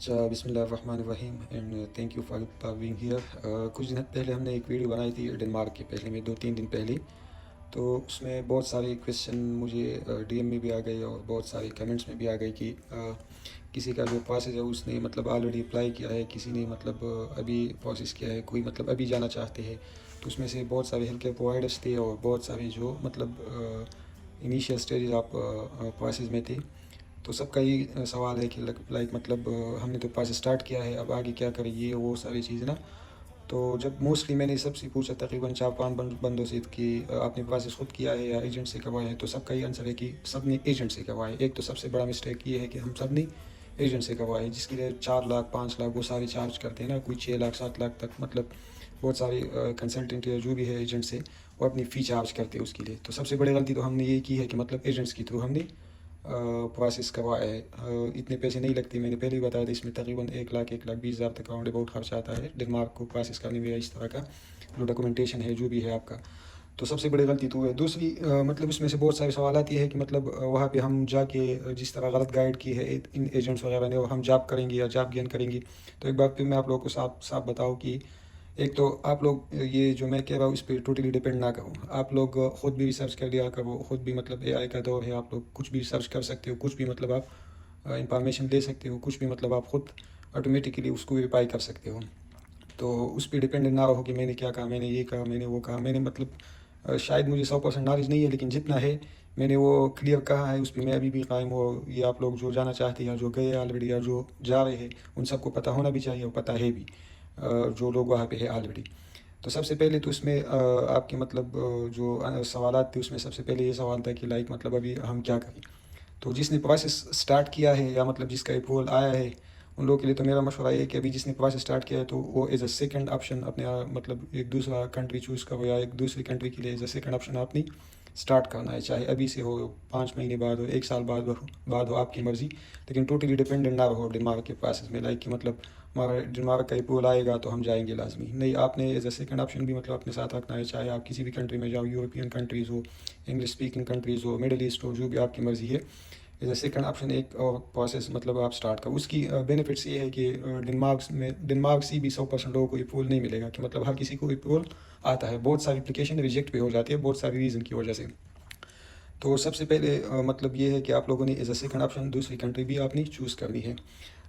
अच्छा, बिस्मिल्लाहिर्रहमानिर्रहीम and thank you for being here. कुछ दिन पहले हमने एक वीडियो बनाई थी डेनमार्क के, पहले में 2-3 दिन पहले। तो उसमें बहुत सारे क्वेश्चन मुझे डीएम में भी आ गए और बहुत सारे कमेंट्स में भी आ गए कि किसी का जो प्रोसेस है उसने मतलब ऑलरेडी अप्लाई किया है, किसी ने मतलब अभी प्रोसेस किया है, कोई मतलब अभी जाना चाहते हैं। तो उसमें से बहुत सारे हेल्थ केयर प्रोवाइडर्स थे और बहुत सारे जो मतलब इनिशियल स्टेज आप प्रोसेस में थे। तो सबका ये सवाल है कि लाइक मतलब हमने तो पास स्टार्ट किया है, अब आगे क्या करें, ये वो सारी चीज़ें ना। तो जब मोस्टली मैंने सबसे पूछा तकरीबन 4-5 बंदों से कि आपने प्रोसेस खुद किया है या एजेंट से करवाया है, तो सबका ये आंसर है कि सब ने एजेंट से करवाया है। एक तो सबसे बड़ा मिस्टेक ये है कि हम सब ने एजेंट से करवाया है, जिसके लिए 4 लाख 5 लाख वो सारे चार्ज करते हैं ना, कोई 6 लाख 7 लाख तक, मतलब बहुत सारे कंसल्टेंट या जो भी है एजेंट से वो अपनी फ़ी चार्ज करते हैं उसके लिए। तो सबसे बड़ी गलती तो हमने ये की है कि मतलब एजेंट्स के थ्रू हमने प्रोसेस करवाया है। इतने पैसे नहीं लगते, मैंने पहले ही बताया था, इसमें तकरीबन 1 लाख 1,20,000 तक राउंड अबाउट खर्चा आता है डेनमार्क को प्रोसेस करने में, या इस तरह का जो डॉक्यूमेंटेशन है जो भी है आपका। तो सबसे बड़ी गलती तो है। दूसरी मतलब इसमें से बहुत सारे सवाल आती है कि मतलब वहाँ पे हम जाके जिस तरह गलत गाइड की है इन एजेंट्स वगैरह ने, और हम जॉब करेंगे या जॉब गेन करेंगे। तो एक बात पे मैं आप लोगों को साफ साफ बताऊँ कि एक तो आप लोग ये जो मैं कह रहा हूँ इस पर टोटली डिपेंड ना करो। आप लोग खुद भी रिसर्च कर लिया करो, खुद भी मतलब एआई का दौर है, आप लोग कुछ भी रिसर्च कर सकते हो, कुछ भी मतलब आप इंफॉर्मेशन ले सकते हो, कुछ भी मतलब आप खुद ऑटोमेटिकली उसको वेरीफाई कर सकते हो। तो उस पर डिपेंडेंट ना रहो कि मैंने क्या कहा, मैंने ये कहा, मैंने वो कहा। मैंने मतलब शायद मुझे 100% नॉलेज नहीं है, लेकिन जितना है मैंने वो क्लियर कहा है, उस पर मैं अभी भी कायम हो। ये आप लोग जो जाना चाहते हैं या जो गए ऑलरेडी या जो जा रहे हैं, उन सबको पता होना भी चाहिए और पता है भी, जो लोग वहाँ पे है ऑलरेडी। तो सबसे पहले तो इसमें आपके मतलब जो सवालात थे उसमें सबसे पहले ये सवाल था कि लाइक मतलब अभी हम क्या करें। तो जिसने प्रोसेस स्टार्ट किया है या मतलब जिसका अप्रूवल आया है, उन लोगों के लिए तो मेरा मशवरा ये है कि अभी जिसने प्रोसेस स्टार्ट किया है तो वो एज अ सेकंड ऑप्शन अपने मतलब एक दूसरा कंट्री चूज़ करो, या एक दूसरी कंट्री के लिए एज अ सेकंड ऑप्शन आपने स्टार्ट करना है, चाहे अभी से हो, 5 महीने बाद हो, 1 साल बाद हो, आपकी मर्ज़ी। लेकिन टोटली डिपेंडेंट ना रहो दिमाग के प्रोसेस में, लाइक कि मतलब हमारा दिमाग का अप्रूवल आएगा तो हम जाएंगे लाजमी नहीं। आपने एज अ सेकंड ऑप्शन भी मतलब अपने साथ रखना है, चाहे आप किसी भी कंट्री में जाओ, यूरोपियन कंट्रीज़ हो, इंग्लिश स्पीकिंग कंट्रीज़ हो, मिडिल ईस्ट हो, जो भी आपकी मर्ज़ी है। एज अ सेकंड ऑप्शन एक और प्रोसेस मतलब आप स्टार्ट करो। उसकी बेनिफिट्स ये है कि डेनमार्क से भी 100% लोगों को अप्रूवल नहीं मिलेगा, कि मतलब हर किसी को अप्रूवल आता है, बहुत सारी एप्लीकेशन रिजेक्ट भी हो जाती है बहुत सारी रीज़न की वजह से। तो सबसे पहले मतलब ये है कि आप लोगों ने एज अ सेकंड ऑप्शन दूसरी कंट्री भी आपने चूज़ करनी है।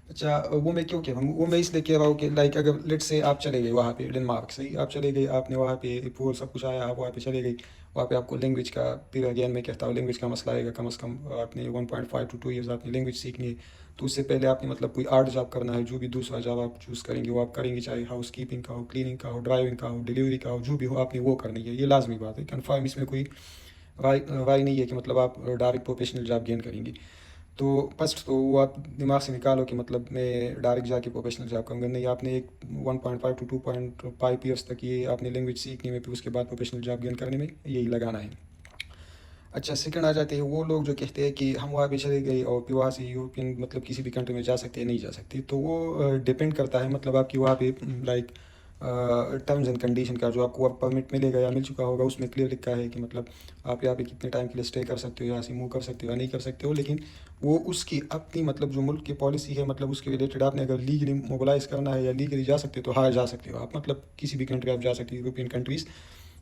अच्छा, वो मैं क्यों कह रहा हूँ, वो मैं इसलिए कह रहा हूँ कि लाइक अगर लेट से आप चले गए वहाँ पे डेनमार्क, सही आप चले गए, आपने वहाँ पे अप्रूवल सब कुछ आया, आप वहाँ पे चले गए। वहाँ पे आपको लैंग्वेज का, फिर अगेन मैं कहता हूँ लैंग्वेज का मसला आएगा। कम से कम आपने 1.5 to 2 years आपने लैंग्वेज सीखनी है। तो उससे पहले आपने मतलब कोई आर्ट जॉब करना है, जो भी दूसरा जॉब आप चूज़ करेंगे वो आप करेंगे, चाहे हाउस कीपिंग का हो, क्लीनिंग का हो, ड्राइविंग का हो, डिलीवरी का हो, जो भी हो आपने वो करनी है। ये लाजमी बात है, कन्फर्म, इसमें कोई राय नहीं है कि मतलब आप डायरेक्ट प्रोफेशनल जॉब गेन करेंगे। तो फर्स्ट तो वो आप दिमाग से निकालो कि मतलब मैं डायरेक्ट जाके प्रोफेशनल जॉब करूँगा, नहीं। आपने एक 1.5 to 2.5 years तक ये आपने लैंग्वेज सीखनी है, फिर उसके बाद प्रोफेशनल जॉब गेन करने में यही लगाना है। अच्छा, सेकंड आ जाते हैं वो लोग जो कहते हैं कि हम वहाँ पे चले गए और फिर वहाँ से यूरोपियन मतलब किसी भी कंट्री में जा सकते हैं, नहीं जा सकते। तो वो डिपेंड करता है मतलब आपकी वहाँ पे लाइक टर्म्स एंड कंडीशन का, जो आपको वर्क परमिट मिलेगा या मिल चुका होगा, उसमें क्लियर लिखा है कि मतलब आप यहाँ पे कितने टाइम के लिए स्टे कर सकते हो, यहाँ से मूव कर सकते हो या नहीं कर सकते हो। लेकिन वो उसकी अपनी मतलब जो मुल्क की पॉलिसी है, मतलब उसके रिलेटेड आपने अगर लीगली मोबिलाइज करना है या लीगली जा सकते हो तो हाँ जा सकते हो आप, मतलब किसी भी कंट्री आप जा सकते हो यूरोपियन कंट्रीज़।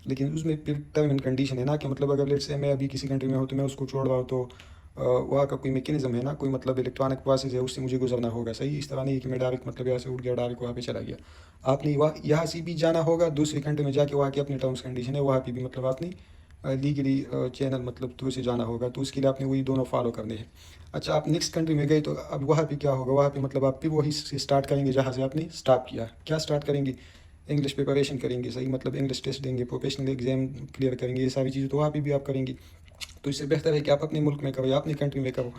लेकिन उसमें फिर टर्म एंड कंडीशन है ना, कि मतलब अगर लेट से मैं अभी किसी कंट्री में हूँ तो मैं उसको छोड़ रहा हूँ, तो वहाँ का कोई मैकेनिज्म है ना, कोई मतलब इलेक्ट्रॉनिक प्रोसेस है, उससे मुझे गुजरना होगा, सही। इस तरह नहीं है कि मैं डायरेक्ट मतलब यहाँ से उठ गया डायरेक्ट वहाँ पे चला गया। आपने वहाँ यहाँ से भी जाना होगा, दूसरी कंट्री में जाके वहाँ की अपनी टर्म्स कंडीशन है, वहाँ पे भी मतलब आपने लीगली चैनल मतलब थ्रू से जाना होगा, तो उसके लिए आपने वही दोनों फॉलो करने हैं। अच्छा, आप नेक्स्ट कंट्री में गए तो अब वहाँ पे क्या होगा, वहाँ पे मतलब आप फिर वही से स्टार्ट करेंगे जहाँ से आपने स्टार्ट किया। क्या स्टार्ट करेंगे, इंग्लिश प्रिपरेशन करेंगे, सही, मतलब इंग्लिश टेस्ट देंगे, प्रोफेशनल एग्जाम क्लियर करेंगे, ये सारी चीज़ें तो वहाँ पे भी आप करेंगे। तो इससे बेहतर है कि आप अपने मुल्क में करो या अपनी कंट्री में करो।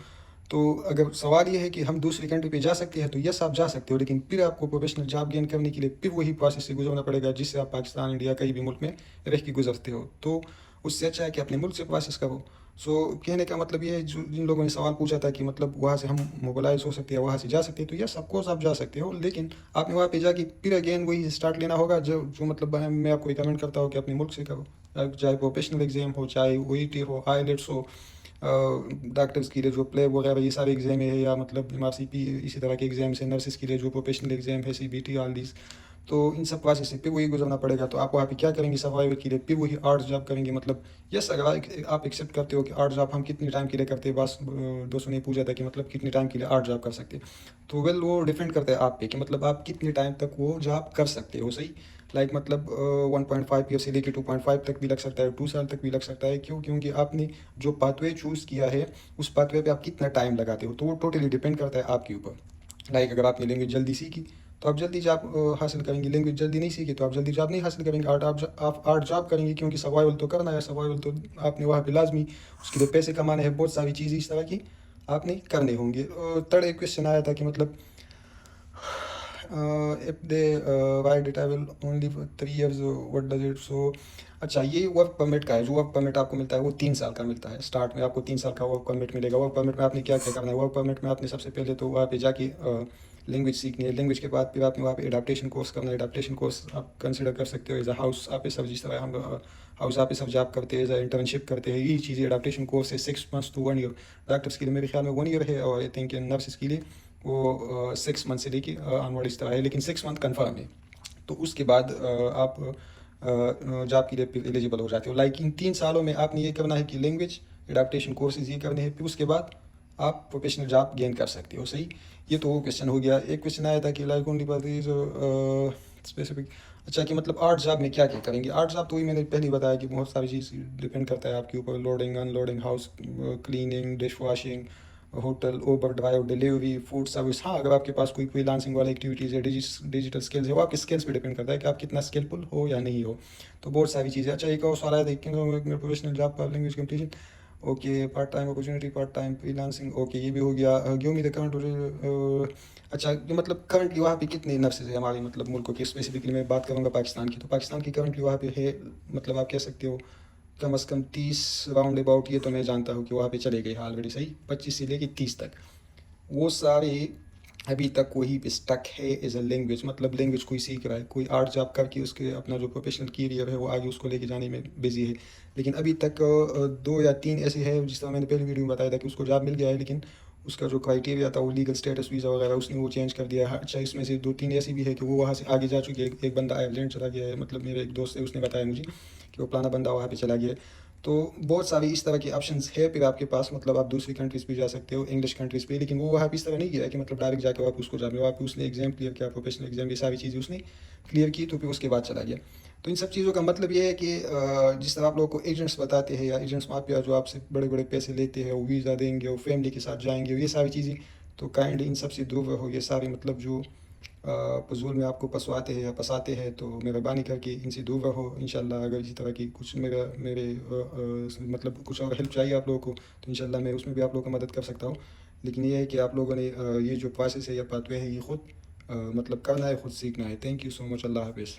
तो अगर सवाल ये है कि हम दूसरी कंट्री पे जा सकते हैं, तो यस आप जा सकते हो, लेकिन फिर आपको प्रोफेशनल जॉब गेन करने के लिए फिर वही प्रोसेस से गुजरना पड़ेगा जिससे आप पाकिस्तान, इंडिया, कहीं भी मुल्क में रह के गुजरते हो। तो उससे अच्छा है कि अपने मुल्क से प्रोसेस करो। सो कहने का मतलब ये है, जो जिन लोगों ने सवाल पूछा था कि मतलब वहाँ से हम मोबिलाइज हो सकते हैं, वहाँ से जा सकते हैं, तो यस ऑफकोर्स आप जा सकते हो, लेकिन आपने वहाँ पे जाके फिर अगेन वही स्टार्ट लेना होगा। जो मतलब मैं आपको रिकमेंड करता हूँ कि अपने मुल्क से करो, चाहे प्रोफेशनल एग्जाम हो, चाहे OET हो, IELTS हो, डॉक्टर्स के लिए जो प्ले वगैरह ये सारे एग्ज़ाम है, या मतलब MRCP इसी तरह के एग्ज़ाम्स हैं, नर्सेस के लिए जो प्रोफेशनल एग्ज़ाम है, CBT ऑल दिस। तो इन सब प्रोसेस से फिर वही गुजरना पड़ेगा। तो आप वहाँ पे क्या करेंगे सर्वाइवल के लिए, फिर वही आर्ट जॉब करेंगे। मतलब यस, अगर आप एक्सेप्ट करते हो कि आर्ट जॉब हम कितने टाइम के लिए करते हैं, बस दोस्तों ने पूछा था कि मतलब कितने टाइम के लिए आर्ट जॉब कर सकते हैं। तो वेल वो डिपेंड करता है आप पे कि मतलब आप कितने टाइम तक वो जॉब कर सकते हो, सही। लाइक मतलब 1.5 ईयर से लेकर 2.5 तक भी लग सकता है, 2 साल तक भी लग सकता है। क्यों? क्योंकि आपने जो पाथवे चूज़ किया है उस पाथवे पे आप कितना टाइम लगाते हो, तो वो टोटली डिपेंड करता है आपके ऊपर। लाइक अगर आपने लैंग्वेज जल्दी सीखी तो आप जल्दी जॉब हासिल करेंगे, लैंग्वेज जल्दी नहीं सीखी तो आप जल्दी जॉब नहीं हासिल करेंगे। आप आर्ट जॉब करेंगे क्योंकि सर्वाइवल तो करना है, सर्वाइवल तो आपने वहाँ पे लाजमी, उसके लिए पैसे कमाने हैं, बहुत सारी चीज़ें इस तरह की आपने करने होंगे। थर्ड एक क्वेश्चन आया था कि मतलब if they write it I will only for 3 years, what does it so। अच्छा, ये वर्क परमिट का है। जो वर्क परमिट आपको मिलता है वो 3 साल का मिलता है। स्टार्ट में आपको 3 साल का वर्क परमिट मिलेगा। वर्क परमिट में आपने क्या क्या करना है, वर्क परमिट में आपने सबसे पहले तो वहाँ पे जाके लैंग्वेज सीखनी है। लैंग्वेज के बाद फिर आपने वहाँ पे एडाप्टेशन कोर्स करना है। एडाप्टेशन कोर्स आप कंसिडर कर सकते हो एज अ हाउस आप सब, जिस तरह हम हाउस आप सब जॉब करते हैं, एज अ इंटर्नशिप करते हैं, यही चीज़ें एडाप्टेशन कोर्स है 6 months to 1 year। डॉक्टर्स के लिए मेरे ख्याल में 1 year है, और आई थिंक नर्सेस के लिए वो 6 मंथ से लेके ऑनवर्ड इस तरह है, लेकिन 6 मंथ कन्फर्म है। तो उसके बाद आप जॉब के लिए एलिजिबल हो जाते हो। लाइक इन 3 सालों में आपने ये करना है कि लैंग्वेज, एडाप्टेशन कोर्सेज ये करने हैं, फिर उसके बाद आप प्रोफेशनल जॉब गेन कर सकते हो, सही। ये तो वो क्वेश्चन हो गया। एक क्वेश्चन आया था कि लाइक ओनली बात स्पेसिफिक। अच्छा, कि मतलब आर्ट जॉब में क्या क्या करेंगे। आर्ट जॉब तो वही मैंने पहले ही बताया कि बहुत सारी चीज़ डिपेंड करता है आपके ऊपर, loading unloading, house cleaning, dish washing, hotel, Uber drive, delivery, food service. हाँ, अगर आपके पास कोई फ्रीलांसिंग वाली एक्टिविटीज़ है, डिजिटल स्किल्स है, वो आपके स्किल्स पे डिपेंड करता है कि आप कितना स्किलफुल हो या नहीं हो। तो बहुत सारी चीज़ें। अच्छा, एक और सवाल आया था कि प्रोफेशनल जॉब का language completion. Okay, part time opportunity, part time freelancing, okay ये भी हो गया। Give me the current. अच्छा, जो मतलब करंटली वहाँ पे कितने नर्सेज है हमारे मतलब मुल्कों की। स्पेसिफिकली मैं बात करूँगा पाकिस्तान की, तो पाकिस्तान की करंटली वहाँ पे है, मतलब आप कह सकते हो कम से कम 30 राउंड अबाउट। ये तो मैं जानता हूँ कि वहाँ पे चले गए ऑलरेडी, सही, 25 से लेके 30 तक। वो सारे अभी तक वही पे स्टक है एज अ लैंग्वेज। मतलब लैंग्वेज कोई सीख रहा है, कोई आर्ट जॉब करके उसके अपना जो प्रोफेशनल करियर है वो आगे उसको लेके जाने में बिजी है। लेकिन अभी तक 2 या 3 ऐसे हैं, जिस तरह मैंने पहले वीडियो में बताया था कि उसको जॉब मिल गया है, लेकिन उसका जो क्राइटेरिया था वो लीगल स्टेटस वीज़ा वगैरह उसने वो चेंज कर दिया है। अच्छा, इसमें से 2-3 ऐसी भी है कि वो वहाँ से आगे जा चुके हैं। एक बंदा आयरलैंड चला गया है, मतलब मेरे एक दोस्त है उसने बताया मुझे कि वो पुराना बंदा वहाँ पे चला गया है। तो बहुत सारी इस तरह के ऑप्शंस है फिर आपके पास। मतलब आप दूसरी कंट्रीज़ भी जा सकते हो, इंग्लिश कंट्रीज़ पे। लेकिन वो वहाँ पे इस तरह नहीं गया कि मतलब डायरेक्ट जाके आप उसको जाने, वहाँ पे उसने एग्जाम क्लियर किया, प्रोफेशनल एग्जाम, ये सारी चीज़ें उसने क्लियर की, तो फिर उसके बाद चला गया। तो इन सब चीज़ों का मतलब ये है कि जिस तरह आप लोगों को एजेंट्स बताते हैं या एजेंट्स माफिया जो आपसे बड़े बड़े पैसे लेते हैं, वो वीज़ा देंगे, वो फैमिली के साथ जाएंगे, ये सारी चीज़ें, तो काइंड इन सब से दूर रहो। ये सारे मतलब जो फजूल में आपको फंसवाते हैं या फंसाते हैं, तो मेहरबानी करके इनसे दूर रहो। इंशाल्लाह अगर इसी तरह की कुछ मतलब कुछ और हेल्प चाहिए आप लोगों को, तो इंशाल्लाह मैं उसमें भी आप लोगों को मदद कर सकता हूँ। लेकिन ये है कि आप लोगों ने ये जो प्रोसेस है या पाथवे है ये ख़ुद मतलब करना है, ख़ुद सीखना है। Thank you so much. अल्लाह हाफिज़।